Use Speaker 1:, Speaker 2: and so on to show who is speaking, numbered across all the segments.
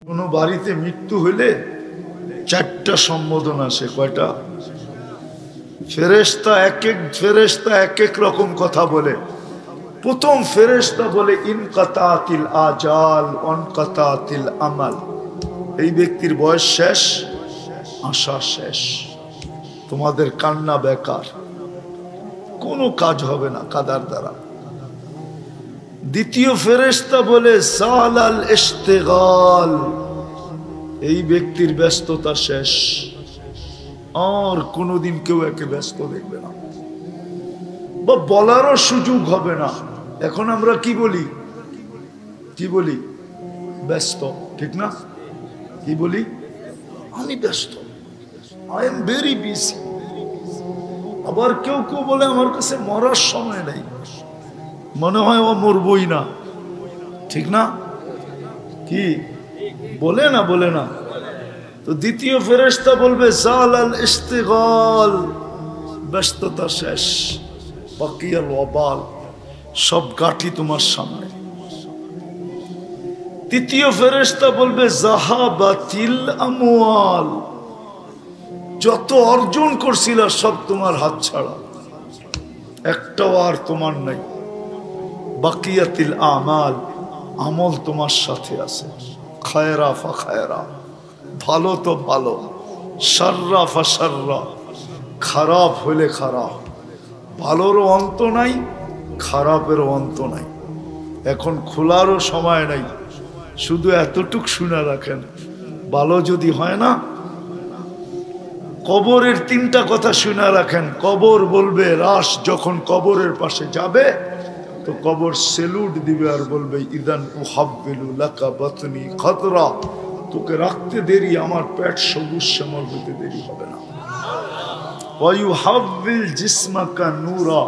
Speaker 1: কোনো বাড়িতে মৃত্যু হইলে চারটা সম্বোধন আসে। কয়টা? ফেরেশতা এক এক রকম কথা বলে। প্রথম ফেরেশতা বলে ইনকাতাতিল আজাল ওয়ানকাতাতিল আমাল, এই ব্যক্তির বয়স শেষ, আশা শেষ, তোমাদের কান্না বেকার, কোনো কাজ হবে না কাদার দ্বারা। দ্বিতীয় ফেরেশতা বলে সালাল ইশতিগাল, এই ব্যক্তির ব্যস্ততা শেষ, আর কোনোদিন কেউ একে ব্যস্ত দেখবে না বা বলারও সুযোগ হবে না। এখন আমরা কি বলি? ব্যস্ত, ঠিক না? কি বলি? আমি ব্যস্ত, আই এম ভেরি বিজি। আবার কেউ কেউ বলে আমার কাছে মরার সময় নেই, মনে হয় ও মরবই না, ঠিক না? কি বলে না? তো দ্বিতীয় ফেরেশতা বলবে জালাল ইশতিগাল, ব্যস্ততা শেষ, বাকিয়াল ওয়াবাল, সব গাঠি তোমার সামনে। তৃতীয় ফেরেশতা বলবে জাহাবাতিল আমওয়াল, যত অর্জন করছিল সব তোমার হাত ছাড়া, একটাও আর তোমার নাই। বাকিয়াতিল আমাল, আমল তোমার সাথে আছে। খায়রা ফা খায়রা, ভালো তো ভালো, শাররা ফা শাররা, খারাপ হলে খারাপ। ভালোরও অন্ত নাই, খারাপেরও অন্ত নাই। এখন খোলারও সময় নাই, শুধু এতটুক শুনে রাখেন, ভালো যদি হয় না, কবরের তিনটা কথা শুনে রাখেন। কবর বলবে, রাস যখন কবরের পাশে যাবে তো কবর সেলুট দিবে আর বলবে ইদান উহাব্বিলু লাকা বাতনি খাতরা, তোকে রাখতে দেরি, আমার পেট সবুজ শ্যামল হতে দেরি হবে না। ওয়া ইউহাব্বিল জিসমাকা নূরা,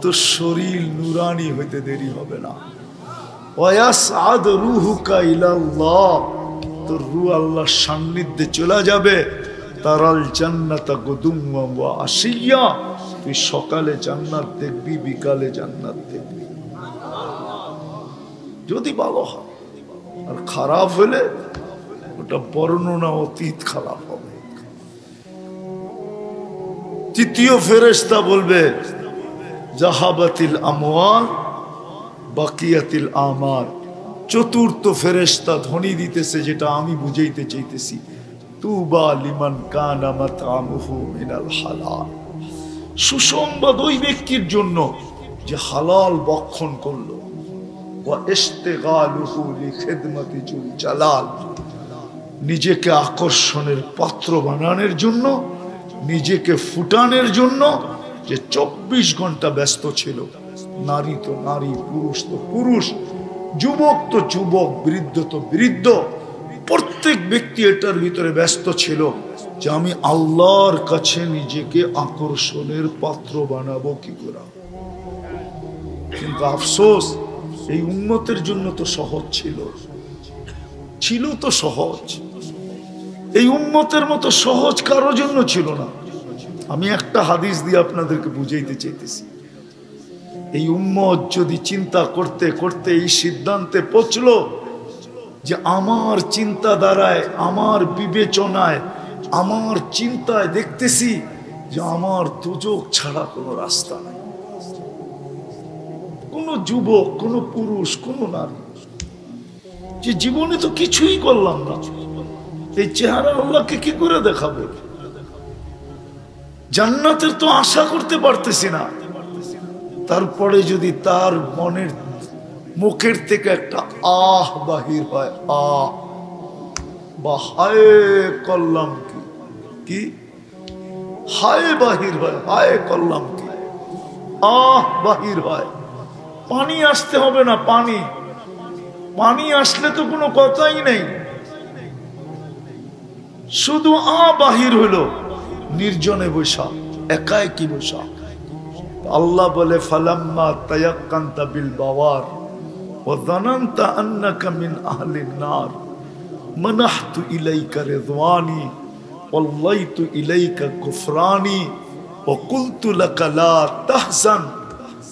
Speaker 1: তো শরীর নুরানি হইতে দেরি হবে না। ওয়া ইয়াসআদ রূহুকা ইলাল্লাহ, তোর রূহ আল্লাহর সান্নিধ্যে চলে যাবে। তারাল জান্নাতা গুদুওয়া ওয়া আশিয়া, তুই সকালে জান্নাত দেখবি, বিকালে জান্নাত দেখবি, যদি ভালো হয়। আর খারাপ হলে ওটা বর্ণনা অতীত খারাপ হবে। তৃতীয় ফেরেশতা বলবে জাহাবাতিল আমওয়াল বাকিয়াতিল আমাল। চতুর্থ ফেরেশতা ধ্বনি দিতেছে, যেটা আমি বুঝাইতে চাইতেছি, তুবা লিমান কানা মাতআমুহু মিনাল হালাল, সুসংবাদ ওই ব্যক্তির জন্য যে হালাল ভক্ষণ করলো। ওয়া ইশতিগালুহু লিখিদমাতি যুল জালাল, নিজেকে আকর্ষণের পাত্র বানানোর জন্য, নিজেকে ফুটানোর জন্য যে 24 ঘন্টা ব্যস্ত ছিল। নারী তো নারী, পুরুষ তো পুরুষ, যুবক তো যুবক, বৃদ্ধ তো বৃদ্ধ, প্রত্যেক ব্যক্তি এটার ভিতরে ব্যস্ত ছিল যে আমি আল্লাহর কাছে নিজেকে আকর্ষণের পাত্র বানাবো কি করে। কিন্তু আফসোস, এই উম্মতের জন্য তো সহজ ছিল তো সহজ, এই উম্মতের মতো সহজ কারোর জন্য ছিল না। আমি একটা হাদিস দিয়ে আপনাদেরকে বুঝাইতে চাইতেছি। এই উম্মত যদি চিন্তা করতে করতে এই সিদ্ধান্তে পৌঁছলো যে আমার চিন্তা দ্বারায়, আমার বিবেচনায়, আমার চিন্তায় দেখতেছি যে আমার দুজক ছাড়া কোনো রাস্তা নাই। কোন যুবক, কোন পুরুষ, কোন নারী যে জীবনে তো কিছুই করলাম না, এই চেহারা আল্লাহকে কি করে দেখাবে? জান্নাতের তো আশা করতে পারতেছি না। তারপরে যদি তার মনের মুখের থেকে একটা আহ বাহির হয়, আহ বা হায় করলাম কি হায় বাহির হয়, হায় করলাম কি, আহ বাহির হয়, পানি আসতে হবে না, পানি আসলে তো কোনো কথাই নেই, শুধু বাহির হইল, নির্জনে বৈশা, একাই কি বৈশা। আল্লাহ বলে ফালাম্মা তায়াক্কানতা বিল বাওয়ার ওয়া যানানতা আন্নাকা মিন আহলিন নার মানাহতু ইলাইকা রিদওয়ানি ওয়াল্লাইতু ইলাইকা গুফরানি ওয়া কুলতু লাকা লা তাহজান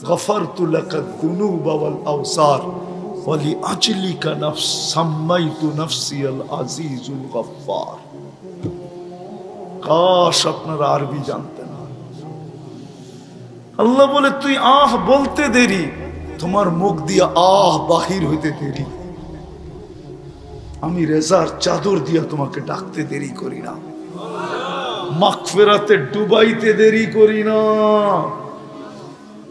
Speaker 1: গফারতু লাকা যুনুবা ওয়াল আওসার ওয়ালি আজলিকা নাফস সাম্মাইতু নাফসি আল আজিজুল গফফার। কাশ আপনারা আরবি জানতেন। আল্লাহ বলে তুই আহ বলতে দেরি, তোমার মুখ দিয়ে আহ বাহির হইতে দেরি। আমি রেজার চাদর দিয়া তোমাকে ডাকতে দেরি করি না, মাগফিরাতে ডুবাইতে দেরি করি না,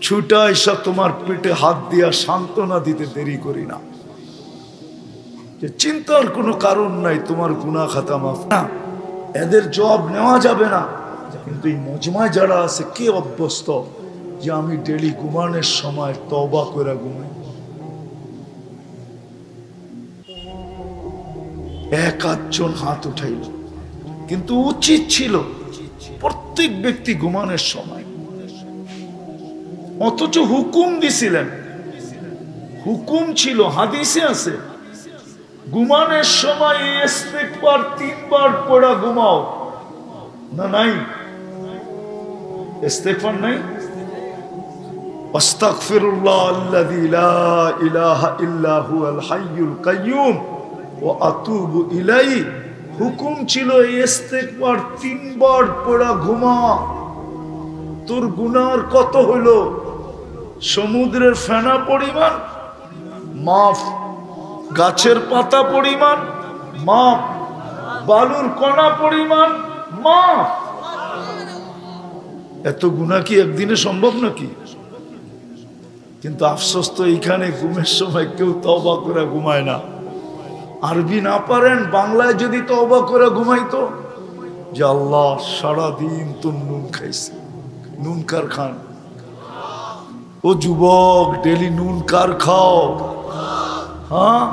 Speaker 1: ছুটা এসা তোমার পেটে হাত দিয়া সান্ত্বনা দিতে দেরি করি না। যে চিন্তার কোনো কারণ নাই, তোমার গুনাহ খাতা মাফ না, এদের জবাব নেওয়া যাবে না। কিন্তু এই মজমায় যারা আছে, কে অভ্যস্ত যে আমি ডেলি ঘুমানোর সময় তওবা করে ঘুমাই? এক আধজন হাত উঠাইল, কিন্তু উচিত ছিল প্রত্যেক ব্যক্তি ঘুমানোর সময়। অথচ হুকুম দিছিলেন, হুকুম ছিল, হাদিসে আছে, ঘুমানোর সময় ইস্তিগফার 3 বার পড়া ঘুমাও। না নাই ইস্তিগফার নাই? আস্তাগফিরুল্লাহ আল্লাযী লা ইলাহা ইল্লা হুয়াল হাইয়ুল কাইয়্যুম ওয়া আতুবু ইলাইহি। হুকুম ছিল ইস্তিগফার 3 বার পড়া ঘুমা। তোর গুনার কত হলো? সমুদ্রের ফেনা পরিমাণ মাফ, গাছের পাতা পরিমাণ মাফ, বালুর কণা পরিমাণ মাফ। এত গুনাহ কি একদিনে সম্ভব নাকি? কিন্তু আফসোস তো এইখানে ঘুমের সময় কেউ তওবা করে ঘুমায় না। আরবি না পারেন, বাংলায় যদি তওবা করে ঘুমাইতো, যে আল্লাহ সারাদিন তো নুন খাইছে, নুন কার খান? ও যুবক, ডেলি নুন কার খাও? হ্যাঁ,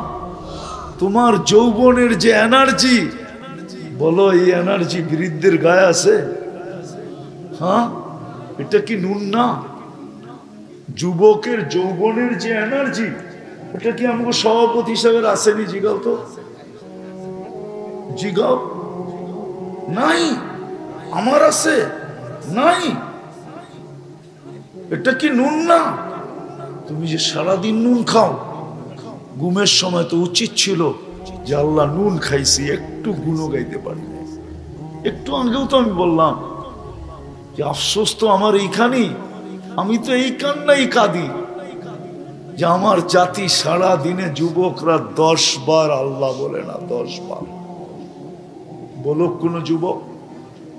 Speaker 1: তোমার যৌবনের যে এনার্জি, বলো এই এনার্জি বৃদ্ধের গায়ে আছে? হ্যাঁ, এটা কি নুন না? যুবকের যৌবনের যে এনার্জি, এটা কি আমাকে সভাপতি হিসাবে আসেনি? জিগাও তো, জিগাও। নাই, আমার আছে নাই। এটা কি নুন না? তুমি যে সারাদিন নুন খাও, ঘুমের সময় তো উচিত ছিল যে আল্লাহ নুন খাইছি, একটু গুণও গাইতে পারি না। একটু আগেও তো আমি বললাম যে আফসোস তো আমার এইখানেই, আমি তো এই কান্নাই কাঁদি যে আমার জাতি সারা দিনে যুবকরা 10 বার আল্লাহ বলে না। 10 বার বলো কোন যুবক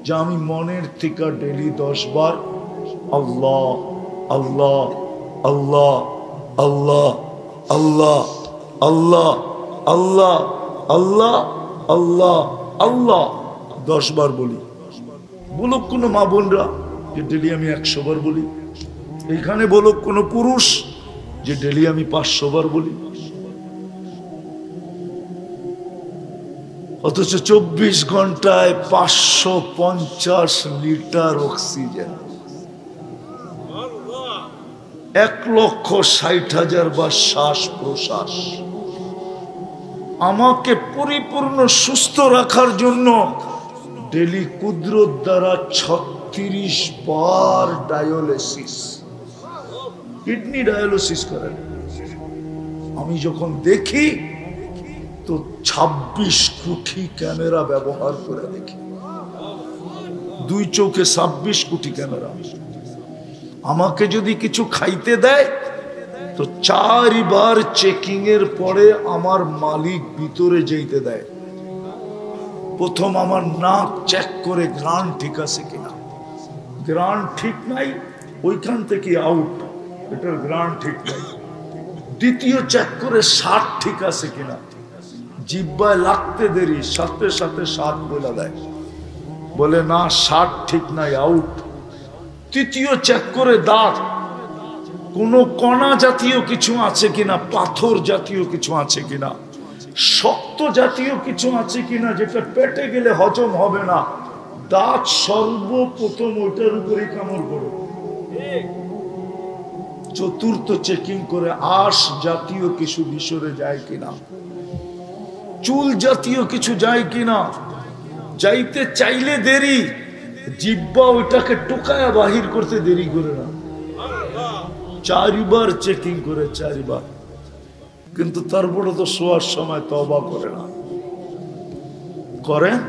Speaker 1: যে আমি মনের থেকে ডেলি 10 বার আল্লাহ আল্লাহ আল্লাহ আল্লাহ আল্লাহ আল্লাহ আল্লাহ আল্লাহ আল্লাহ আল্লাহ 10 বার বলি? বলো কোন মা বোনরা যে ডেলি আমি 100 বার বলি? এইখানে বলো কোন পুরুষ যে ডেলি আমি 500 বার বলি? অথচ 24 ঘন্টায় 550 লিটার অক্সিজেন, 1,60,000 বার শ্বাস প্রশ্বাস। আমাকে পরিপূর্ণ সুস্থ রাখার জন্য ডেলি কুদরত দ্বারা 36 বার ডায়ালিসিস, কিডনি ডায়ালিসিস করেন। আমি যখন দেখি তো 26 কোটি ক্যামেরা ব্যবহার করে দেখি, 2 চোখে 26 কোটি ক্যামেরা। আমাকে যদি কিছু খাইতে দেয় তো 4 বার চেকিং এর পরে আমার মালিক ভিতরে যেতে দেয়। প্রথম আমার নাক চেক করে গ্রান ঠিক আছে কিনা, গ্রান ঠিক নাই ওইখান থেকে আউট, এটার গ্রান ঠিক নাই। দ্বিতীয় চেক করে স্বাদ ঠিক আছে কিনা, জিহ্বায় লাগতে দেরি, সাথে সাথে স্বাদ বলে দেয়, বলে না স্বাদ ঠিক নাই, আউট। তৃতীয় চেক করে দাঁত, কোন কণা জাতীয় কিছু আছে কিনা, পাথর জাতীয় কিছু আছে কিনা, শক্ত জাতীয় কিছু আছে কিনা যেটা পেটে গেলে হজম হবে না। দাঁত সর্বপ্রথম ওইটার উপরে কামড় করো। চতুর্থ চেকিং করে আঁশ জাতীয় কিছু ভিতরে যায় কিনা, চুল জাতীয় কিছু যায় কিনা, যাইতে চাইলে দেরি, জিহ্বা ওইটাকে টোকায়া বাহির করতে দেরি করে না। 4 বার চেকিং করে, 4 বার। কিন্তু তারপরে তো শোয়ার সময় তওবা করে না। করেন?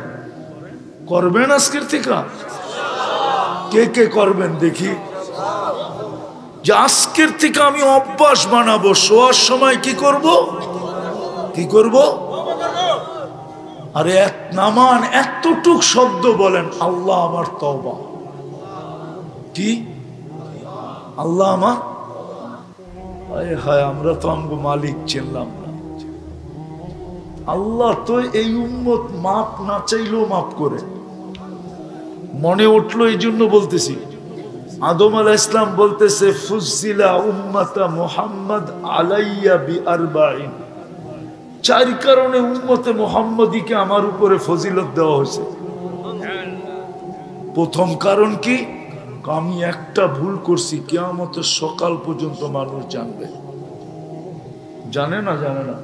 Speaker 1: করবেন আজকের থেকে? কে কে করবেন দেখি? যে আজকের থেকে আমি অভ্যাস বানাবো, শোয়ার সময় কি করব? কি করব? আরে এক নামান এতটুক শব্দ বলেন, আল্লাহ আমার তওবা। কি? আল্লাহ আমার, হায় হায়, আমরা তো আমগো মালিক চিনলাম না। আল্লাহ তো এই উম্মত মাপ না চাইলেও মাপ করে। মনে উঠলো এই জন্য বলতেছি। আদম আলাইহিস সালাম বলতেছে, ফুজিলা উম্মাতা মুহাম্মদ আলাইয়া বিআরবাইন। 4 কারণে উম্মতে মুহাম্মদীকে আমার উপরে ফজিলত দেওয়া হয়েছে। প্রথম কারণ কি? আমি একটা ভুল করছি, কিয়ামতের সকাল পর্যন্ত মানুষ জানবে। জানে না? জানে না?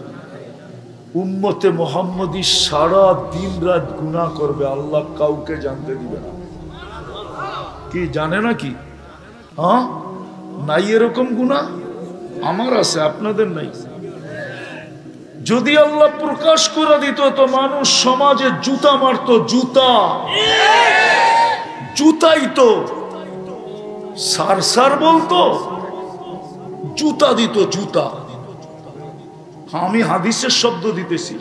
Speaker 1: উম্মতে মুহাম্মদী সারা দিন রাত গুনাহ করবে, আল্লাহ কাউকে জানতে দিবে না। কি জানে না? কি হ্যাঁ? নাই এরকম গুনাহ? আমার আছে, আপনাদের নাই। যদি আল্লাহ প্রকাশ করে দিত তো মানুষ সমাজে জুতা মারতো, জুতা জুতাই তো সার সার বলতো, জুতা দিত, জুতা। আমি হাদিসের শব্দ দিতেছি।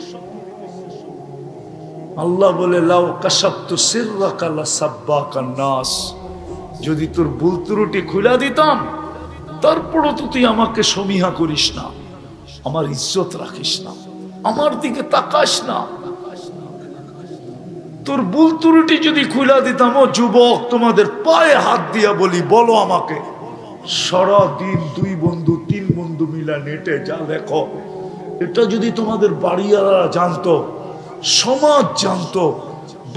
Speaker 1: আল্লাহ বলে, লাউ কাশাফতু সিররাকা লাসাব্বাকান নাস। যদি তোর ভুল ত্রুটি খুলে দিতাম, তারপরও তো তুই আমাকে সমীহা করিস না, আমার ইজ্জত রাখিস না, আমার দিকে তাকাস না। তোর ভুল ত্রুটি যদি খুলে দিতাম, ও যুবক, তোমাদের পায়ে হাত দিয়া বলি, বলো আমাকে, সারাদিন 2 বন্ধু 3 বন্ধু মিলা নেটে যা লেখো, এটা যদি তোমাদের বাড়িওয়ালারা জানতো, সমাজ জানতো,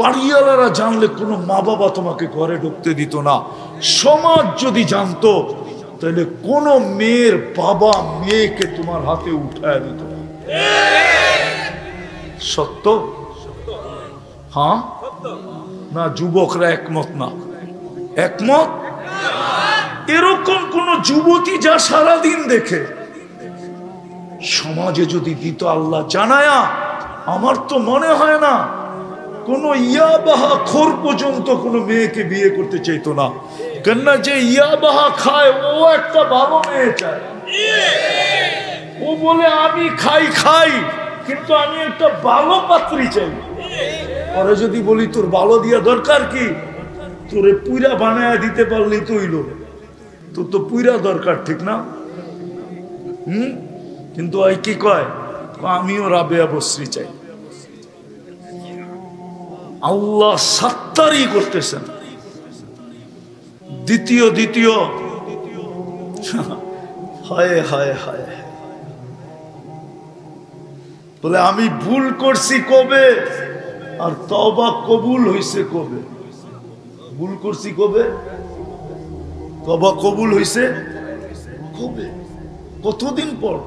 Speaker 1: বাড়িওয়ালারা জানলে কোনো মা বাবা তোমাকে ঘরে ঢুকতে দিত না। সমাজ যদি জানতো, তাহলে কোন মেয়ের বাবা মেয়েকে তোমার হাতে উঠায় দিত না। সত্য? হ্যাঁ না? যুবকরা একমত না? একমত? এরকম কোন যুবতী যা সারাদিন দেখে, সমাজে যদি দিত আল্লাহ জানায়া, আমার তো মনে হয় না কোন ইয়াবাহা খোর পর্যন্ত কোন মেয়েকে বিয়ে করতে চাইতো না। কেননা যে ইয়াবাহা খায়, ও একটা ভালো মেয়ে চায়। ও বলে, আমি খাই খাই, কিন্তু আমি একটা ভালো পাত্রী চাই। পরে যদি বলি, তোর ভালো দিয়া দরকার কি? তোরে পুইরা বানায় দিতে পারলেই তো হইল, তোর তো পুইরা দরকার, ঠিক না? কিন্তু ওই কি কয়, আমিও রাবেয়া বসরি চাই। আল্লাহ সাত্তারি করতেছেন। দ্বিতীয় হায় হায় হায়, বলে আমি ভুল করছি কবে, আর তওবা কবুল হইছে কবে? ভুল করছি কবে, তওবা কবুল হইছে কবে? কতদিন পর?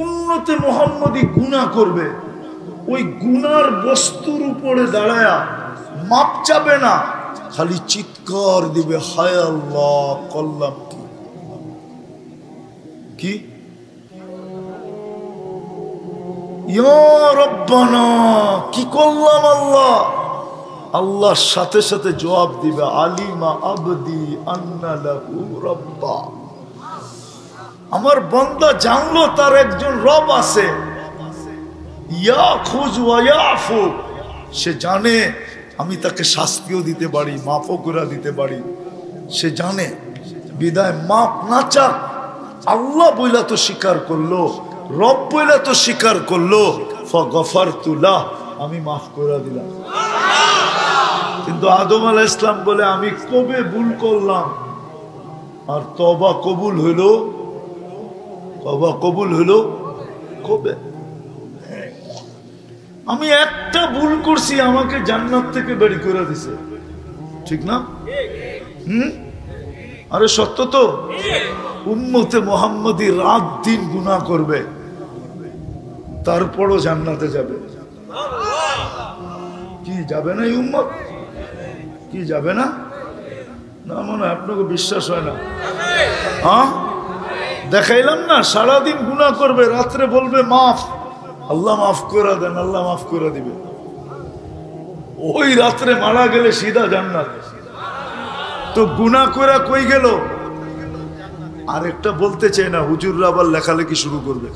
Speaker 1: উম্মতে মুহাম্মদী গুনাহ করবে, ওই গুনার বস্তুর উপরে দাঁড়ায়া মাপ চাবে না, খালি চিৎকার দিবে, হায় আল্লাহ করলাম কি? কি? ইয়া রব্বানা, কি করলাম আল্লাহ? আল্লাহর সাথে সাথে জবাব দিবে, আলিমা আবদি আন্না লাহু রাব্বা। আমার বান্দা জানলো তার একজন রব আছে। ইয়াখুজ ওয়া ইয়াফু, সে জানে আমি তাকে শাস্তিও দিতে পারি, মাফও করে দিতে পারি, সে জানে। বিদায় মাপ না চাক, আল্লাহ বইলা তো স্বীকার করলো, রব বইলা তো স্বীকার করলো, ফাগফারতু লাহ, আমি মাফ করে দিলাম। কিন্তু আদম আলাইহিস সালাম বলে, আমি কবে ভুল করলাম? আর তওবা কবুল হইল, তওবা কবুল হইল কবে? আমি একটা ভুল করছি, আমাকে জান্নাত থেকে বের করে দিছে, ঠিক না? আরে সত্য তো। উম্মতে মুহাম্মদী রাত দিন গুনাহ করবে, তারপরও জান্নাতে যাবে। কি যাবে না এই উম্মত? কি যাবে না? না মনে হয় আপনাকে বিশ্বাস হয় না? হ্যাঁ, দেখাইলাম না, সারাদিন গুনাহ করবে, রাত্রে বলবে মাফ, আল্লাহ মাফ করে দেন, আল্লাহ মাফ করে দিবে। ওই রাত্রে মারা গেলে সিধা জান্নাত। তো গুনাহ করে কই গেল? আরেকটা বলতে চাই না, হুজুররা আবার লেখালেখি শুরু করবে।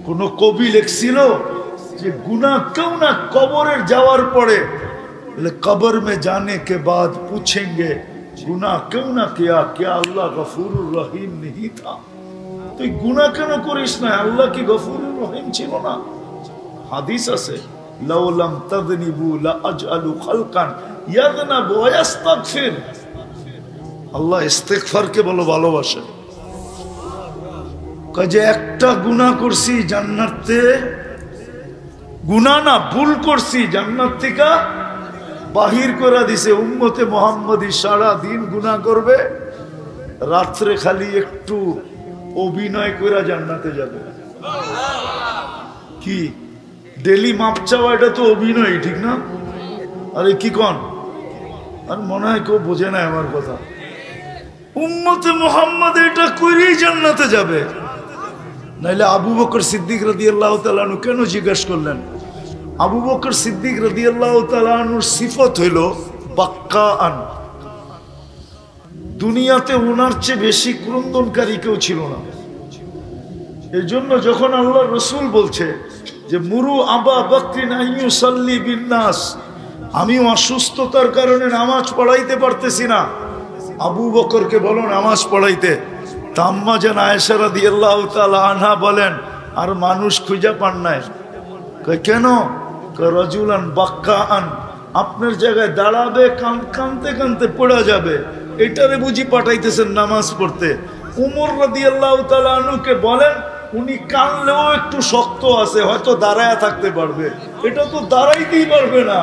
Speaker 1: কোন কবি লিখছিল যে গুনাহ কেউ না কবরের যাওয়ার পরে, কবর মে জানে কে বাদ পুছেঙ্গে গুনাহ কেউ না কিয়া, क्या আল্লাহ গফুরুর রহিম नहीं था। তুই গুনাহ কেন করিস না? আল্লাহ কি গফুরুর রহিম ছিল না? হাদিস আছে, লাউ লাম তাযনিবু লা আজআলু খালকান ইয়াযনাবু ওয়া ইস্তাগফির। আল্লাহ ইস্তিগফারকে বলো ভালোবাসে। কয় যে একটা গুনাহ করছি জান্নাতে, গুনাহ না ভুল করছি, জান্নাত থেকে বাহির করে দিছে। উম্মতে মুহাম্মদী সারা দিন গুনাহ করবে, রাত্রে খালি একটু অভিনয় করে জান্নাতে যাবে। কি ডেলি মাপ চাওয়া, এটা তো অভিনয়, ঠিক না? আরে কি কন? আর মনে হয় কেউ বোঝে না আমার কথা। উম্মতে মুহাম্মদ এটা করেই জান্নাতে যাবে। নাইলে আবু বকর সিদ্দিক রাদিয়াল্লাহু তাআলা আনহু কেন জিজ্ঞাসা করলেন? আবু বকর সিদ্দিক রাদিয়াল্লাহু তাআলা আনহুর সিফত হইল বাক্কাআন। দুনিয়াতে ওনার চেয়ে বেশি ক্রন্দনকারী কেউ ছিল না। এই জন্য যখন আল্লাহর রাসূল বলছে যে মুরু আবা বকরিন আইয়ুসাল্লি বিন্নাস, আমি অসুস্থতার কারণে নামাজ পড়াইতে পারতেছি না, আবু বকরকে বলো নামাজ পড়াইতে। আম্মা জান আয়েশা রাদিয়াল্লাহু তাআলা আনহা বলেন, আর মানুষ খুঁজে পান নাই। কেন? রাজুলান বাক্কাআন, আপনার জায়গায় দাঁড়াবে, কাঁদতে কাঁদতে পড়া যাবে, এটারে বুঝি পাঠাইতেছেন নামাজ পড়তে। উমর রাদিয়াল্লাহু তাআলা আনহুকে বলেন, উনি কানলেও একটু শক্ত আছে, হয়তো দাঁড়ায় থাকতে পারবে, এটা তো দাঁড়াইতেই পারবে না।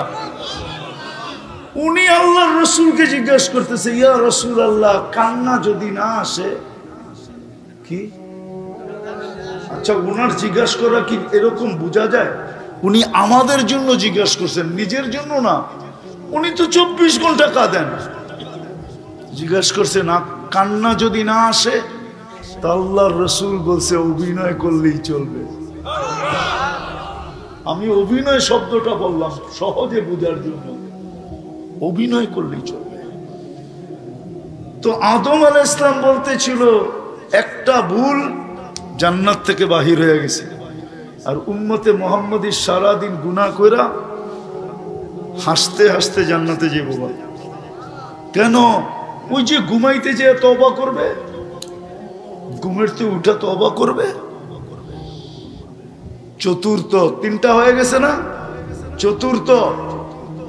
Speaker 1: উনি আল্লাহর রাসূলকে জিজ্ঞাসা করতেছে, ইয়া রাসূলুল্লাহ, কান্না যদি না আসে কি? আচ্ছা, উনার জিজ্ঞাসা করা কি এরকম বোঝা যায়? উনি আমাদের জন্য জিজ্ঞাসা করছেন, নিজের জন্য না। উনি তো 24 ঘন্টা কাঁদেন। জিজ্ঞাসা করছে না, কান্না যদি না আসে, তা আল্লাহর রাসূল বলছে অভিনয় করলেই চলবে। আমি অভিনয় শব্দটা বললাম সহজে বোঝার জন্য, অভিনয় করলেই চলবে। তো আদম আলাইহিস সালাম বলতেছিল একটা ভুল জান্নাত থেকে বাহির হয়ে গেছে, আর উম্মতে মুহাম্মদী সারাদিন গুনাহ কইরা হাসতে হাসতে জান্নাতে যাবো। কেন? ওই যে ঘুমাইতে যেয়ে তওবা করবে, ঘুমের তো উঠা তওবা করবে। চতুর্থ, তিনটা হয়ে গেছে না? চতুর্থ,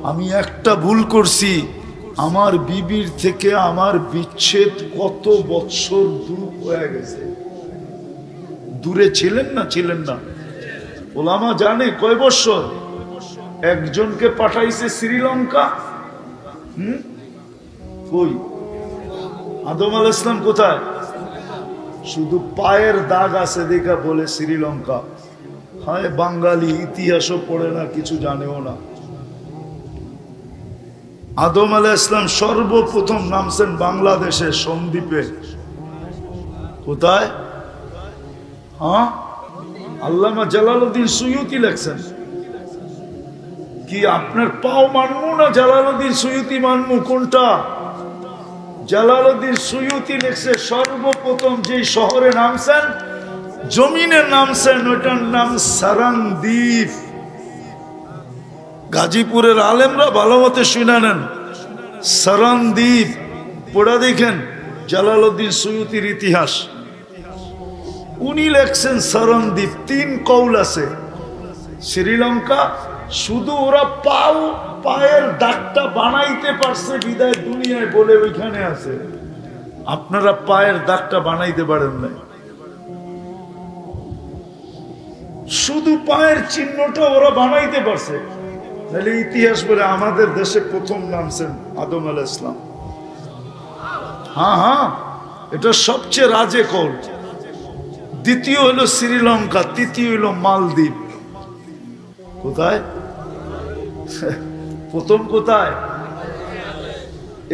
Speaker 1: আমি একটা ভুল করছি, আমার বিবির থেকে আমার বিচ্ছেদ কত বৎসর দূর হয়ে গেছে। দূরে ছিলেন না? ছিলেন না? ওলামা জানে কয় বৎসর? একজনকে পাঠাইছে শ্রীলঙ্কা। কই? আদম আলাইহিস সালাম কোথায়? শুধু পায়ের দাগ আছে দেখা বলে শ্রীলঙ্কা। হায় বাঙালি, ইতিহাসও পড়ে না, কিছু জানেও না। আদম আলাইহিস সালাম সর্বপ্রথম নামছেন বাংলাদেশে সন্দ্বীপে। কোথায়? হ্যাঁ, আল্লামা জালালউদ্দিন সুয়ুতি লেখছেন। কি আপনার পাও মানমু না জালালউদ্দিন সুয়ুতি মানমু? কোনটা? জালালউদ্দিন সুয়ুতি লেখছে সর্বপ্রথম যে শহরে নামছেন, জমিনে নামছেন, ওটার নাম সারানদ্বীপ। গাজীপুরের আলেমরা ভালো মতে শুনে নেন, সারানদ্বীপ পড়া দেখেন জালালউদ্দিন সুয়ুতির ইতিহাস। উনি লেখছেন সারানদ্বীপ। 3 কৌল আছে। শ্রীলঙ্কা, শুধু ওরা পায়ের দাগটা বানাইতে পারছে বিদায় দুনিয়ায় বলে ওইখানে আছে। আপনারা পায়ের দাগটা বানাইতে পারেন না, শুধু পায়ের চিহ্নটা ওরা বানাইতে পারছে। তাহলে ইতিহাস বলে আমাদের দেশে প্রথম নামছেন আদম আলাইহিস সালাম। হ্যাঁ হ্যাঁ, এটা সবচেয়ে রাজে কৌল। দ্বিতীয় হলো শ্রীলঙ্কা, তৃতীয় হলো মালদ্বীপ। কোথায়? প্রথম কোথায়?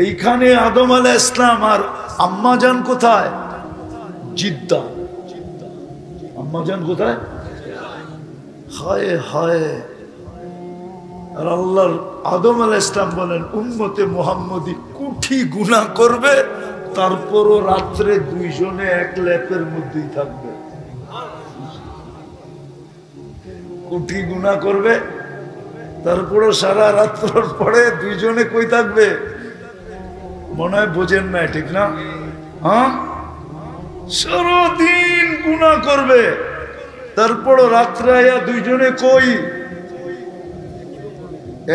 Speaker 1: এইখানে আদম আলাইহিস সালাম আর আম্মা জান কোথায়? জিদ্দা। আম্মা জান কোথায়? হায় হায়। আর আল্লাহর আদম আলাইহিস সালাম বলেন উম্মতে মুহাম্মদী কুঠি গুনাহ করবে, তারপরও রাত্রে দুইজনে এক ল্যাপের মধ্যেই থাকবে। কুঠি গুনাহ করবে, তারপরও সারা রাত্র পরে দুইজনে কই থাকবে? মনে হয় বোঝেন না, ঠিক না? হ্যাঁ, সারাদিন গুনাহ করবে, তারপরও রাত্রে আয়া দুইজনে কই?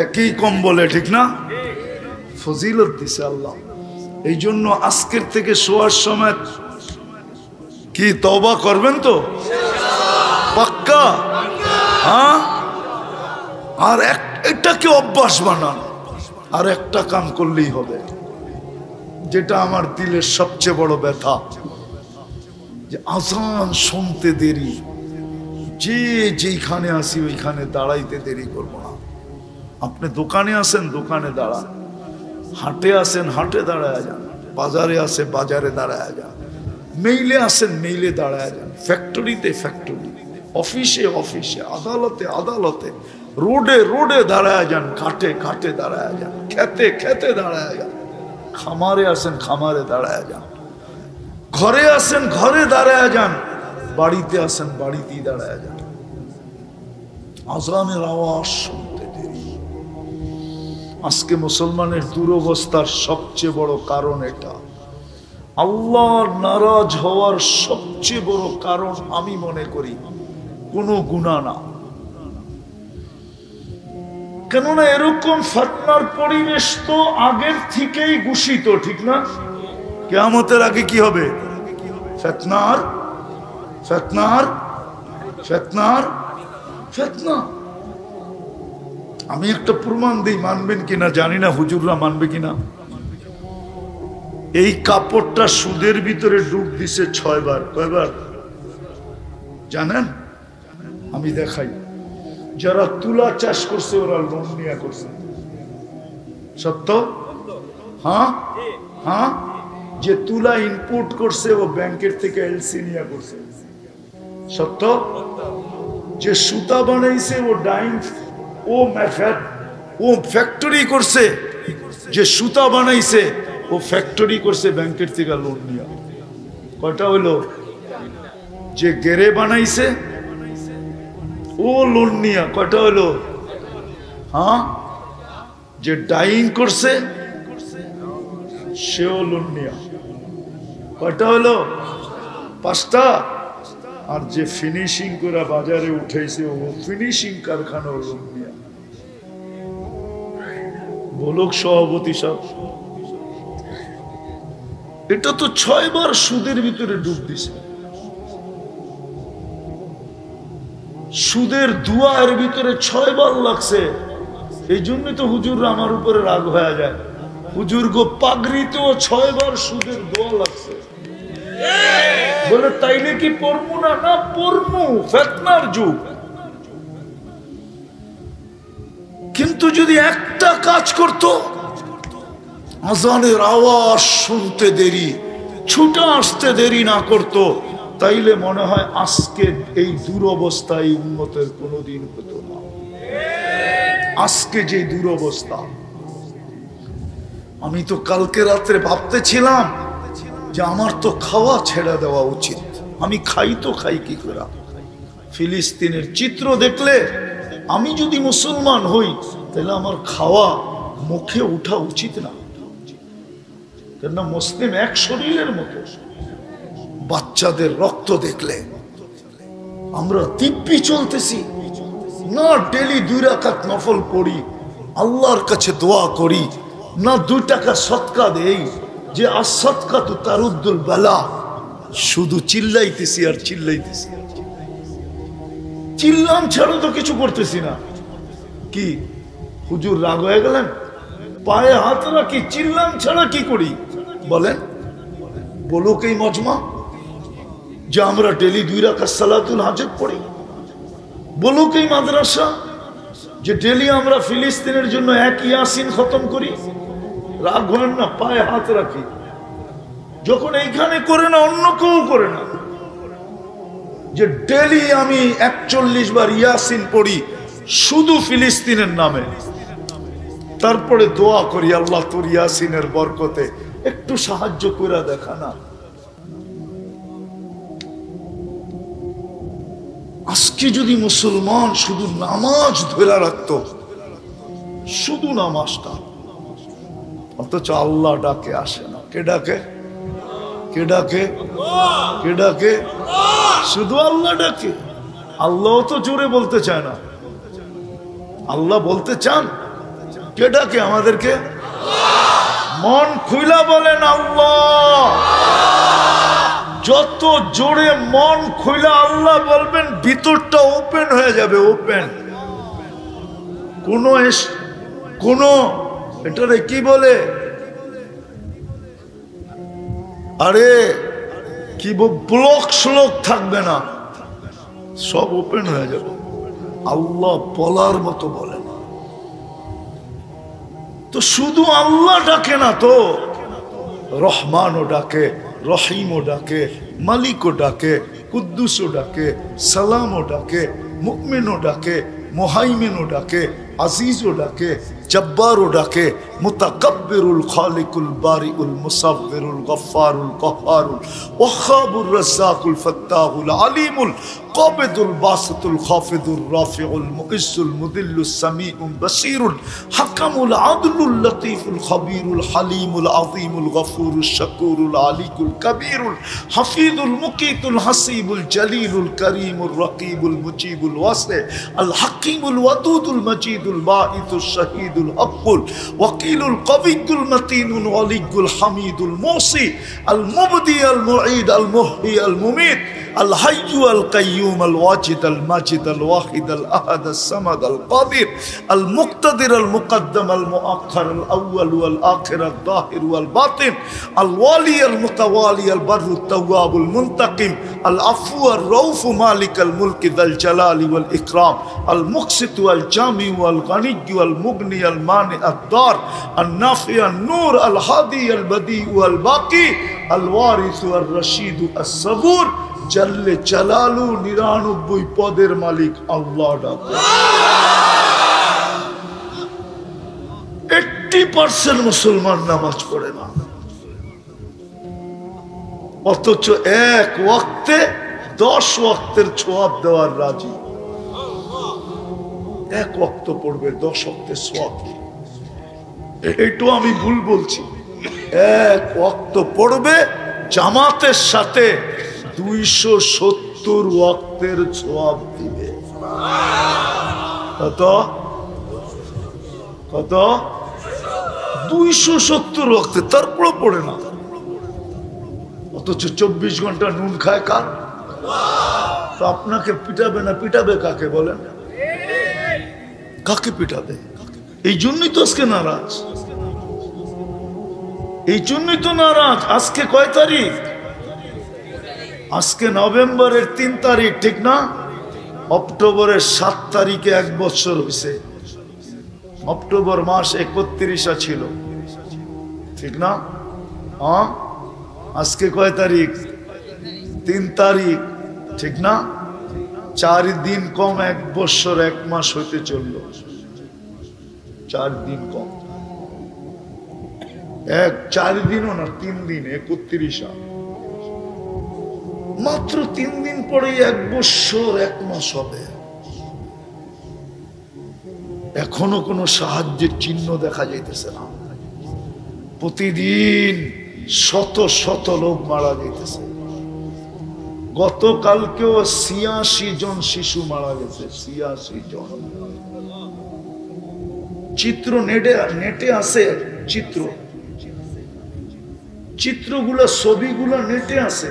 Speaker 1: একই কম্বলে, ঠিক না? ফজিলত দিছে আল্লাহ। এই জন্য আজকের থেকে শোয়ার সময় কি তওবা করবেন তো? পাক্কা? হ্যাঁ। আর এটাকে অভ্যাস বানান। আর একটা কাম করলেই হবে, যেটা আমার দিলের সবচেয়ে বড় ব্যথা, যে আজান শুনতে দেরি, যেইখানে আসি ওইখানে দাঁড়াইতে দেরি করবো না। আপনি দোকানে আসেন, দোকানে দাঁড়ান। হাটে আসেন, হাটে দাঁড়ায় যান। বাজারে আসে, বাজারে দাঁড়ায় যান। মেইলে আসেন, মেইলে দাঁড়ায় যান। ফ্যাক্টরিতে ফ্যাক্টরি, অফিসে অফিসে, আদালতে আদালতে, রোডে রোডে দাঁড়ায় যান, ঘাটে ঘাটে দাঁড়ায় যান, খেতে খেতে দাঁড়ায় যান। খামারে আসেন, খামারে দাঁড়ায় যান। ঘরে আসেন, ঘরে দাঁড়ায় যান। বাড়িতে আসেন, বাড়িতেই দাঁড়ায় যান। আজানের আওয়াজ শুনতে দেরি। আজকে মুসলমানের দুরবস্থার সবচেয়ে বড় কারণ এটা। আল্লাহর নারাজ হওয়ার সবচেয়ে বড় কারণ আমি মনে করি কোনো গুনাহ না। কেননা এরকম ফিতনার পরিবেশ তো আগের থেকেই ঘোষিত, ঠিক না? কিয়ামতের আগে কি হবে? ফিতনার ফিতনার ফিতনার ফিতনা। আমি একটা প্রমাণ দিই, মানবেন কিনা জানি না, হুজুররা মানবে কিনা। এই কাপড়টা সুদের ভিতরে ডুব দিছে 6 বার। কয়বার জানেন? আমি দেখাই। যারা তুলা চাষ করছে ওরা লোন নিয়ে করছে। সত্য? হ্যাঁ হ্যাঁ। যে তুলা ইনপুট করছে ও ব্যাংকের থেকে এলসি নিয়ে করছে। সত্য? যে সুতা বানাইছে ও ডাইং, ও ফ্যাক্টরি করছে। যে সুতা বানাইছে ও ফ্যাক্টরি করছে ব্যাংকের থেকে লোন নিয়ে। কয়টা হইলো? যে গেরে বানাইছে ও লোন নিয়ে। কয়টা হইলো? হ্যাঁ। যে ডাইং করছে সেও লোন নিয়ে। কয়টা হইলো? 5টা। আর যে ফিনিশিং করে বাজারে উঠাইছে ও ফিনিশিং কারখানা লোন নিয়ে। বলুক সভাপতি সাহেব, এটা তো 6 বার সুদের ভিতরে ডুব দিছে। সুদের দুয়ার ভিতরে 6 বার লাগছে। এই জন্য তো হুজুররা আমার উপরে রাগ হয়ে যায়। হুজুর গো, পাগড়িতেও 6 বার সুদের দোয়া লাগছে। বলে তাইলে কি পড়বো না? না, পড়বো। ফিতনার যুগ। কিন্তু যদি একটা কাজ করত, আজানের আওয়াজ শুনতে দেরি, ছুটে আসতে দেরি না করত, তাইলে মনে হয় আজকে এই দুরবস্থা এই উম্মতের কোনোদিন হতো না। আজকে যে দুরবস্থা, আমি তো কালকে রাত্রে ভাবতেছিলাম যে আমার তো খাওয়া ছেড়ে দেওয়া উচিত। আমি খাই তো খাই কি করে? ফিলিস্তিনের চিত্র দেখলে আমি যদি মুসলমান হই তাহলে আমার খাওয়া মুখে উঠা উচিত না। কেননা মুসলিম এক শরীরের মতো। বাচ্চাদের রক্ত দেখলে আমরা দিব্যি চলতেছি না? ডেলি 2 রাকাত নফল পড়ি, আল্লাহর কাছে দোয়া করি না? 2 টাকা সদকা দেই, যে আসদকা তু তারুদ্দুল বালা। শুধু চিল্লাইতেছি আর চিল্লাইতেছি। চিল্লাম ছাড়া তো কিছু করতেছি না। কি হুজুর রাগ হয়ে গেলেন? পায়ে হাত রাখি, চিল্লাম ছাড়া কি করি বলেন? বলুক এই মজমা যে আমরা ডেলি 2 রাকাত সালাতুল হাজত পড়ি। বলুক এই মাদ্রাসা যে ডেলি আমরা ফিলিস্তিনের জন্য 1 ইয়াসিন খতম করি। রাগ হলেন না? পায়ে হাত রাখি। যখন এইখানে করে না অন্য কেউ করে না, যে ডেলি আমি 41 বার ইয়াসিন পড়ি শুধু ফিলিস্তিনের নামে, তারপরে দোয়া করি আল্লাহ তোর ইয়াসিনের বরকতে একটু সাহায্য করে দেখা না। আজকে যদি মুসলমান শুধু নামাজ ধরে রাখতো, শুধু নামাজটা, অথচ আল্লাহ ডাকে আসে না। কে ডাকে? কে ডাকে? কে ডাকে? শুধু আল্লাহ ডাকে। আল্লাহ তো জোরে বলতে চায় না। আল্লাহ বলতে চান, কে ডাকে আমাদেরকে? মন খুইলা বলেন আল্লাহ। যত জোরে মন খুইলা আল্লাহ বলবেন, ভিতরটা ওপেন হয়ে যাবে। ওপেন কোন এটারে কি বলে, আরে কি ব্লক শ্লোক থাকবে না, সব ওপেন হয়ে যাবে। আল্লাহ বলার মতো বলেন। তো শুধু আল্লাহ ডাকে না, তো রহমানও ডাকে, রহিমও ডাকে, মালিকও ডাকে, কুদ্দুসও ডাকে, সালামও ডাকে, মুমিনও ডাকে, মুহাইমিনও ডাকে, আজিজও ডাকে, জব্বারও ডাকে, মুতাকাব্বিরুল খালিকুল বারিউল মুসাব্বিরুল গফফারুল কহ্হারুল ওয়াহাবুর রাজ্জাকুল ফাত্তাহুল আলিমুল কাবিদুল বাসিতুল খাফিদুর রাফিউল মুইজ্জুল মুদিল্লুস সামিউল বাসীরুল হাকামুল আদলুল লতীফুল খবীরুল হালিমুল আযীমুল গফুরুশ শাকুরুল আলিকুল কবীরুল হাফিজুল মুকীতুল হাসিবুল জলিলুল করিমুর রকিবুল মুজিবুল ওয়াসি আল হাকিমুল ওয়াদুদুল মজিদুল বাঈতুশ শাহীদুল আকুল ওয়াকিলুল কবিয়ুল মতিনুল ওয়ালিয়ুল হামিদুল মুসি আল মুবদি আল মুঈদ আল মুহয়ি আল মুমীত আল হাইয়্যু আল কাইয়্যুম আল ওয়াজিদ আল মাজিদ আল ওয়াহিদ আল আহাদ আস সামাদ আল কাদির আল মুক্তাদির আল মুকদ্দম আল মুআখ্খার আল আউয়াল ওয়াল আখির আল যাহির ওয়াল বাতিন আল ওয়ালি আল মুতাওয়ালি আল বাররু তাওয়াব আল মুনতাকিম আল আফু আর রউফ মালিক আল মুলক যাল জালালি ওয়াল ইকরাম আল মুকসিত ওয়াল জামি ওয়াল গনি ওয়াল মুগনি আল মানি আদ দার আল নাফি আল নূর আল হাদি আল বদি ওয়াল বাকি আল ওয়ারিস আর রশিদ আস সাবুর জাল্লে জালালু 99 পদের মালিক আল্লাহ ডাকে। 80% মুসলমান নামাজ পড়ে না, অথচ এক ওয়াক্তে 10 ওয়াক্তের সওয়াব দেওয়ার রাজি। এক ওয়াক্ত পড়বে 10 ওয়াক্তের সওয়াব। এইটু আমি ভুল বলছি। এক ওয়াক্ত পড়বে জামাতের সাথে 270 ওয়াক্তের সওয়াব দিবে। কত কত? 270 ওয়াক্তে, তারপর পড়ে না। অথচ 24 ঘন্টা নুন খায় কার? তো আপনাকে পিটাবে না, পিটাবে কাকে বলেন? কাকে পিটাবে? এই জন্যই তো আজকে নারাজ, এই জন্যই তো নারাজ। আজকে কয় তারিখ? আজকে নভেম্বরের 3 তারিখ, ঠিক না? অক্টোবরের 7 তারিখে 1 বছর হয়েছে। অক্টোবর মাস 31 ছিল, ঠিক না? হ্যাঁ, আজকে কয় তারিখ? 3 তারিখ, ঠিক না? 4 দিন কম 1 বছর 1 মাস হইতে চলল। 4 দিন কম, 4 দিনও না, 3 দিন 31। মাত্র 3 দিন পরে 1 বছর 1 মাস হবে। এখনো কোনো সাহায্যের চিহ্ন দেখা যাইতেছে না। প্রতিদিন শত শত লোক মারা যাইতেছে। গতকালকেও 86 জন শিশু মারা গেছে। 86 জন। চিত্র নেটে আছে, চিত্রগুলো, ছবিগুলো নেটে আছে।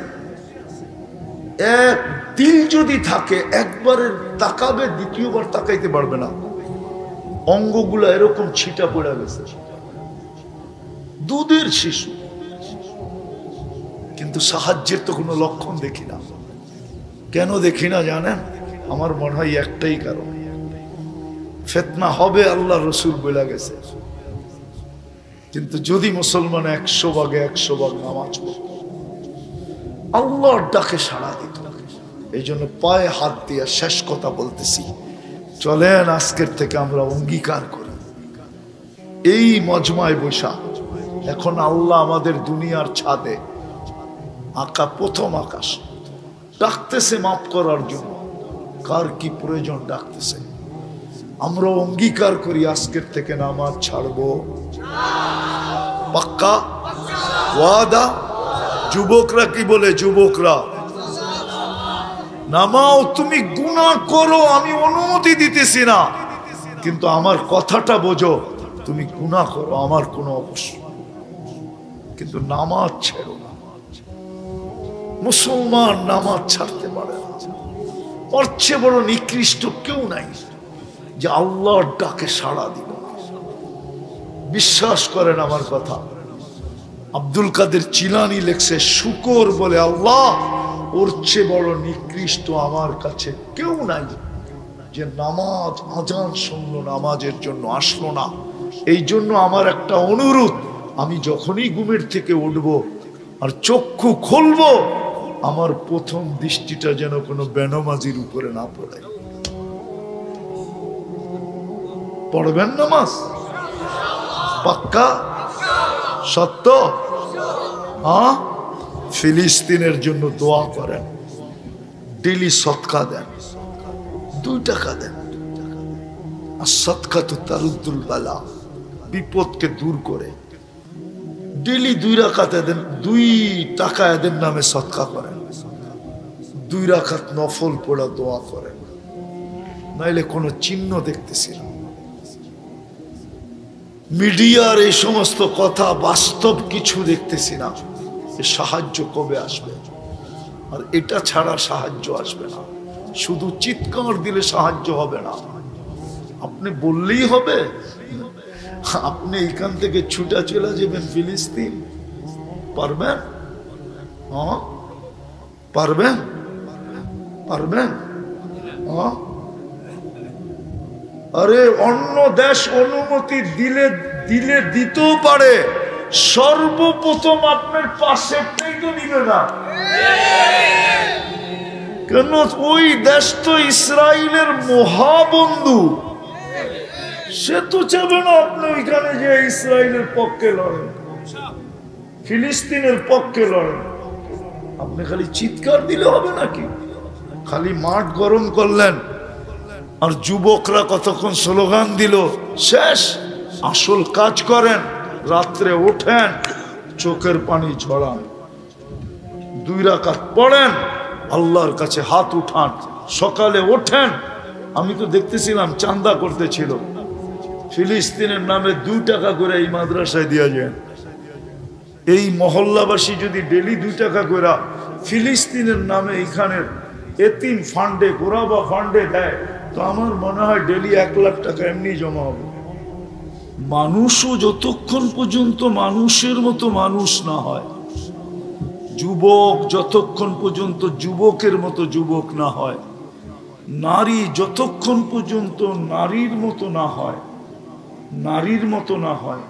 Speaker 1: এক দিল যদি থাকে, একবারে তাকাবে, দ্বিতীয়বার তাকাইতে পারবে না। অঙ্গগুলো এরকম ছিটা পড়ে গেছে। দুধের শিশু, কিন্তু সাহায্যের তো কোনো লক্ষণ দেখি না। কেন দেখি না জানেন? আমার মনে হয় একটাই কারণ, ফিতনা হবে আল্লাহ রসুল বলে গেছে। কিন্তু যদি মুসলমান 100 ভাগে 100 ভাগ নামাজ পড়ত, আল্লাহর ডাকে সাড়া দিত। এই জন্য পায়ে হাত দিয়ে শেষ কথা বলতেছি, চলেন আজকের থেকে আমরা অঙ্গীকার করি, এই মজমায় বৈশা এখন আল্লাহ আমাদের দুনিয়ার ছাদে আঁকা প্রথম আকাশ ডাকতেছে মাফ করার জন্য। কার কি প্রয়োজন ডাকতেছে, আমরা অঙ্গীকার করি আজকের থেকে নামাজ ছাড়বো। পাক্কা ওয়াদা? যুবকরা কি বলে? যুবকরা নামাও, তুমি গুনাহ করো, আমি অনুমতি দিতেছি না, কিন্তু আমার কথাটা বোঝো, তুমি গুনাহ করো, আমার কোনো অবশ্যই, কিন্তু নামাজ ছেড়ো না। মুসলমান নামাজ ছাড়তে পারে না। ওর চেয়ে বড় নিকৃষ্ট কেউ নাই যে আল্লাহর ডাকে সাড়া দিল না। বিশ্বাস করেন আমার কথা। আব্দুল কাদের চিলানি লেখছে, শুকর বলে আল্লাহ, ওর চেয়ে বড় নিকৃষ্ট আমার কাছে কেউ নাই যে নামাজ আজান শুনলো, নামাজের জন্য আসলো না। এই জন্য আমার একটা অনুরোধ, আমি যখনই ঘুমের থেকে উঠব আর চক্ষু খুলবো, আমার প্রথম দৃষ্টিটা যেন কোনো বেনামাজির উপরে না পড়ে। পড়বেন নামাজ? পাক্কা? সত্য? হ্যাঁ। ফিলিস্তিনের জন্য দোয়া করেন, ডেলি সদকা দেন, 2 টাকা দেন। আর সদকা তো তারুদ্দুল বালা, বিপদকে দূর করে। ডেলি 2 রাকাত দেন, 2 টাকা এদের নামে সদকা করেন, 2 রাকাত নফল পড়া দোয়া করেন। নাইলে কোনো চিহ্ন দেখতেছি না। মিডিয়ার এই সমস্ত কথা, বাস্তব কিছু দেখতেছি না। সাহায্য কবে আসবে? আর এটা ছাড়া সাহায্য আসবে না। শুধু চিৎকার দিলে সাহায্য হবে না, আপনি বললেই হবে। আপনি এখান থেকে ছুটা চলে যাবেন ফিলিস্তিন, পারবেন? হ্যাঁ পারবেন? পারবেন? হ্যাঁ। আরে অন্য দেশ অনুমতি দিলে দিতেও পারে, সর্বপ্রথম আপনার পাশেরটাই তো নিবে না। কেন? ওই দেশ তো ইসরায়েলের মহাবন্ধু, সে তো চাবে না আপনি ওইখানে যে ইসরায়েলের পক্ষে লড়েন, ফিলিস্তিনের পক্ষে লড়েন। আপনি খালি চিৎকার দিলে হবে নাকি? খালি মাঠ গরম করলেন আর যুবকরা কতক্ষণ স্লোগান দিল, শেষ। আসল কাজ করেন, রাত্রে ওঠেন, চোখের পানি ঝরান, 2 রাকাত পড়েন, আল্লাহর কাছে হাত উঠান, সকালে ওঠেন। আমি তো দেখতেছিলাম চান্দা করতেছিল, ফিলিস্তিনের নামে 2 টাকা করে এই মাদ্রাসায় দেওয়া যায়। এই মহল্লাবাসী যদি ডেলি 2 টাকা করে ফিলিস্তিনের নামে এইখানের এতিম ফান্ডে, গোরাবা ফান্ডে দেয়, তো আমার মনে হয় ডেলি 1 লাখ টাকা এমনি জমা হবে। মানুষও যতক্ষণ পর্যন্ত মানুষের মতো মানুষ না হয়, যুবক যতক্ষণ পর্যন্ত যুবকের মতো যুবক না হয়, নারী যতক্ষণ পর্যন্ত নারীর মতো না হয়, নারীর মতো না হয়,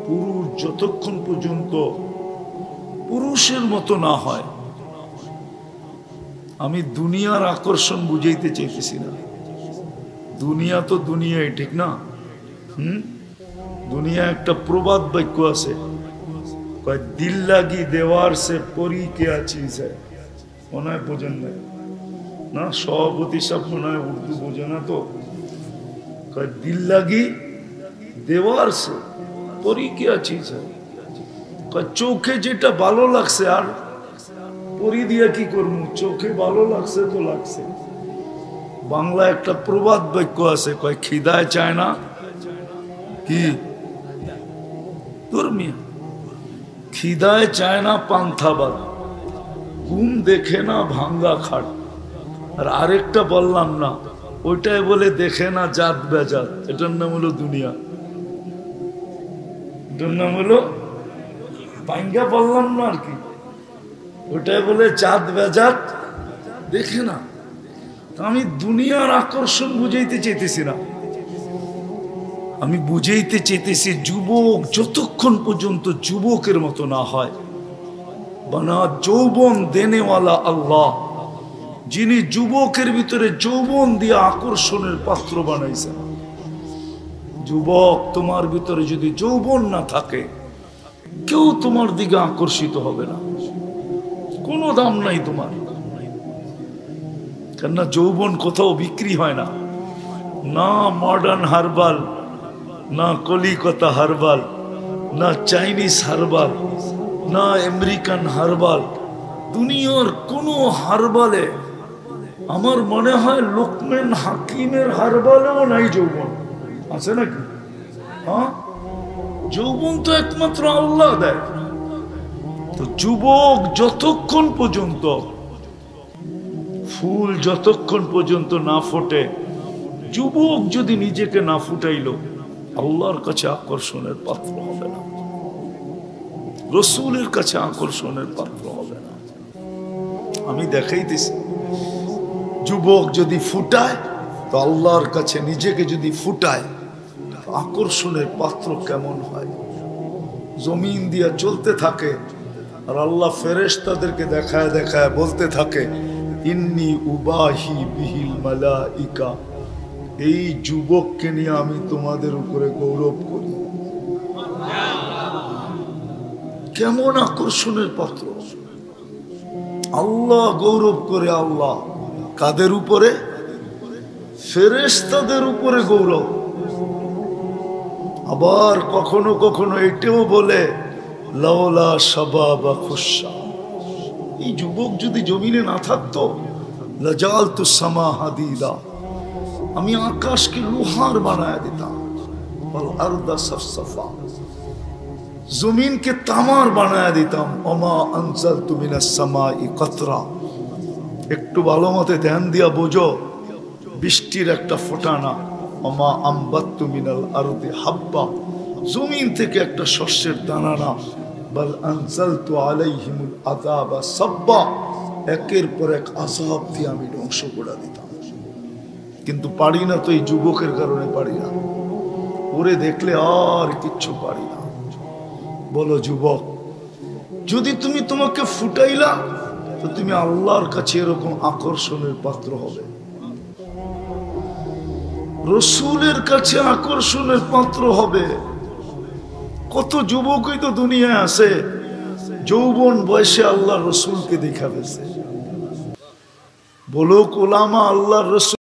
Speaker 1: পুরুষ যতক্ষণ পর্যন্ত পুরুষের মতো না হয়। আমি দুনিয়ার আকর্ষণ বুঝাইতে চাইতেছি না। দুনিয়া তো দুনিয়াই, ঠিক না? দুনিয়া একটা প্রবাদ বাক্য আছে, দিল লাগি দেওয়ার সে পরি কে চিজ হয়। মনে হয় বোঝেন না, সভাপতি সাহেব মনে হয় উর্দু বোঝে না। তো দিল লাগি দেওয়ার সে পরি কে চিজ হয়। চোখে যেটা ভালো লাগছে, আর পরি দিয়া কি করবো, চোখে ভালো লাগছে তো লাগছে। বাংলা একটা প্রবাদ বাক্য আছে, কয় খিদায় চায় না কি ধর্মিয়া, খিদায় চায় না পান্থাবাদ, ঘুম দেখে না ভাঙ্গা খাট। আর আরেকটা বললাম না, ওইটাই বলে দেখে না জাত বেজাত। এটার নাম হলো দুনিয়া, এটার নাম হলো ভাঙ্গা বললাম না আর কি। ওইটাই বলে জাত বেজাত দেখে না। আমি দুনিয়ার আকর্ষণ বুঝাইতে চাইতেছি না, আমি বুঝাইতে চাইতেছি যুবক যতক্ষণ পর্যন্ত যুবকের মতো না হয়, বানা যৌবন দেনেওয়ালা আল্লাহ, যিনি যুবকের ভিতরে যৌবন দিয়ে আকর্ষণের পাত্র বানাইছেন। যুবক, তোমার ভিতরে যদি যৌবন না থাকে, কেউ তোমার দিকে আকর্ষিত হবে না, কোনো দাম নাই তোমার। কেননা যৌবন কোথাও বিক্রি হয় না, না মডার্ন হার্বাল, না কলিকাতা হার্বাল, না চাইনিজ হার্বাল, না আমেরিকান হার্বাল, দুনিয়ার কোনো হার্বালে আমার মনে হয় লোকমান হাকিমের হার্বালেও নাই যৌবন। আছে নাকি? হ্যাঁ, যৌবন তো একমাত্র আল্লাহ দেয়। তো যুবক যতক্ষণ পর্যন্ত, ফুল যতক্ষণ পর্যন্ত না ফোটে, যুবক যদি নিজেকে না ফুটাইল, আল্লাহর কাছে আকর্ষণের পাত্র হবে না, রসুলের কাছে আকর্ষণের পাত্র হবে না। আমি দেখাইতেছি, যুবক যদি ফুটায়, তো আল্লাহর কাছে নিজেকে যদি ফুটায়, আকর্ষণের পাত্র কেমন হয়। জমিন দিয়া চলতে থাকে, আর আল্লাহ ফেরেশতাদেরকে দেখায় দেখায় বলতে থাকে, ইন্নী উবাহি বিহিল মালাইকা, এই যুবককে নিয়ে আমি তোমাদের উপরে গৌরব করি। কেমন আকর্ষণের পাত্র! আল্লাহ গৌরব করে। আল্লাহ কাদের উপরে? ফেরেশতাদের উপরে গৌরব। আবার কখনো কখনো এটাও বলে, লাওলা শাবাবা খুশা, এই যুবক যদি জমিনে না থাকতো, লাজালতু সামা হাদিদা, আমি আকাশকে লোহার বানায় দিতাম, ওয়াল আরদা সাফসাফা, জমিনকে তামার বানায় দিতাম, ওমা আনজালতু মিনাস সামাই কাতরা। একটু ভালো মতে ধ্যান দিয়া বোঝো, বৃষ্টির একটা ফোঁটা না। ওমা আম্বাত্তু মিনাল আরদি হাব্বা, জমিন থেকে একটা শস্যের দানা না। বাল আনজালতু আলাইহিমুল আযাবা সাব্বা, একের পর এক আযাব দিয়ে আমি ধ্বংস করে দিতাম। কিন্তু পারি না তো, এই যুবকের কারণে পারি না। ওরে দেখলে আর কিচ্ছু পারি না। বলো যুবক, যদি তুমি তোমাকে ফুটাইলা, তো তুমি আল্লাহর কাছে এরকম আকর্ষণের পাত্র হবে, রসুলের কাছে আকর্ষণের পাত্র হবে। কত যুবকই তো দুনিয়ায় আছে, যৌবন বয়সে আল্লাহ রসুলকে দেখা ফেলছে। বলো ওলামা আল্লাহর রসুল